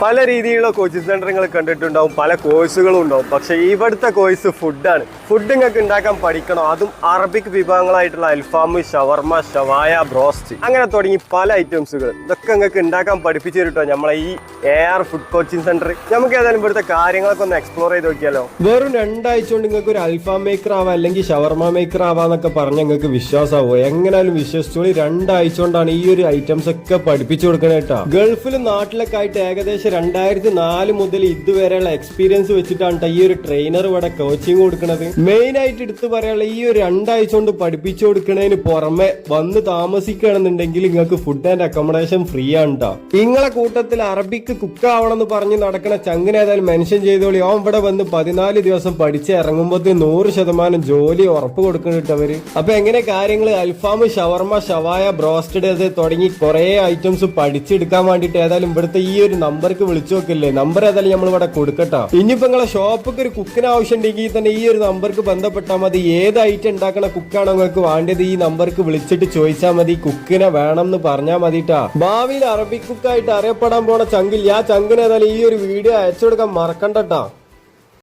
പല രീതിയിലുള്ള കോച്ചിങ് സെന്ററുകൾ കണ്ടിട്ടുണ്ടാവും, പല കോഴ്സുകളും ഉണ്ടാവും. പക്ഷെ ഇവിടുത്തെ കോഴ്സ് ഫുഡാണ്. ഫുഡ് നിങ്ങൾക്ക് ഉണ്ടാക്കാൻ പഠിക്കണം, അതും അറബിക് വിഭവങ്ങളായിട്ടുള്ള അൽഫാം, ഷവർമ, ഷവായ, ബ്രോസ്റ്റ്, അങ്ങനെ തുടങ്ങി പല ഐറ്റംസുകൾ. ഇതൊക്കെ നിങ്ങൾക്ക് ഉണ്ടാക്കാൻ പഠിപ്പിച്ചു തരുട്ടോ നമ്മളെ ഈ AR ഫുഡ് കോച്ചിങ് സെന്റർ. നമുക്ക് ഏതായാലും ഇവിടുത്തെ കാര്യങ്ങളൊക്കെ ഒന്ന് എക്സ്പ്ലോർ ചെയ്ത് നോക്കിയാലോ. വെറും 2 ആഴ്ച കൊണ്ട് നിങ്ങൾക്ക് ഒരു അൽഫാം മേക്കർ ആവാം, അല്ലെങ്കിൽ ഷവർമ മേക്കർ ആവാന്നൊക്കെ പറഞ്ഞ് നിങ്ങൾക്ക് വിശ്വാസമാവോ? എങ്ങനെയാലും വിശ്വസിച്ചോളി. 2 ആഴ്ച കൊണ്ടാണ് ഈ ഒരു ഐറ്റംസ് ഒക്കെ പഠിപ്പിച്ചു കൊടുക്കണേ കേട്ടോ. ഗൾഫിലും നാട്ടിലൊക്കെ ആയിട്ട് ഏകദേശം 2004 മുതൽ ഇതുവരെയുള്ള എക്സ്പീരിയൻസ് വെച്ചിട്ടാണ് ഈ ഒരു ട്രെയിനർ ഇവിടെ കോച്ചിങ് കൊടുക്കുന്നത്. മെയിൻ ആയിട്ട് എടുത്തു പറയാനുള്ള ഈ ഒരു 2 ആഴ്ച കൊണ്ട് പഠിപ്പിച്ചു കൊടുക്കുന്നതിന് പുറമെ വന്ന് താമസിക്കുകയാണെന്നുണ്ടെങ്കിൽ നിങ്ങൾക്ക് ഫുഡ് ആൻഡ് അക്കോമഡേഷൻ ഫ്രീ ആണ് കേട്ടോ. നിങ്ങളെ കൂട്ടത്തിൽ അറബിക്ക് കുക്ക് ആവണമെന്ന് പറഞ്ഞ് നടക്കണ ചങ്ങിനെ ഏതായാലും മെൻഷൻ ചെയ്തോളി. ഓൻ ഇവിടെ വന്ന് 14 ദിവസം പഠിച്ച് ഇറങ്ങുമ്പോൾ 100% ജോലി ഉറപ്പ് കൊടുക്കുന്നുണ്ട് അവര്. അപ്പൊ എങ്ങനെ കാര്യങ്ങൾ അൽഫാം, ഷവർമ, ഷവായ, ബ്രോസ്റ്റഡ് തുടങ്ങി കുറെ ഐറ്റംസ് പഠിച്ചെടുക്കാൻ വേണ്ടിട്ട് ഏതായാലും ഇവിടുത്തെ ഈ ഒരു നമ്പർക്ക് വിളിച്ചു നോക്കില്ലേ. നമ്പർ ഏതായാലും നമ്മൾ ഇവിടെ കൊടുക്കട്ടോ. ഇനിയിപ്പോ നിങ്ങളെ ഷോപ്പിക്ക് ഒരു കുക്കിന് ആവശ്യം ഉണ്ടെങ്കിൽ തന്നെ ഈ ഒരു നമ്പർക്ക് ബന്ധപ്പെട്ടാൽ മതി. ഏത് ഐറ്റം ഉണ്ടാക്കണ കുക്കാണോ നിങ്ങൾക്ക് വേണ്ടത് ഈ നമ്പർക്ക് വിളിച്ചിട്ട് ചോദിച്ചാൽ മതി. കുക്കിനെ വേണം എന്ന് പറഞ്ഞാൽ മതിട്ടാ. ഭാവിയിൽ അറബിക് കുക്കായിട്ട് അറിയപ്പെടാൻ പോണ ചങ്കിൽ ആ ചങ്കിന് ഏതായാലും ഈ ഒരു വീഡിയോ അയച്ചു കൊടുക്കാൻ മറക്കണ്ടട്ടാ.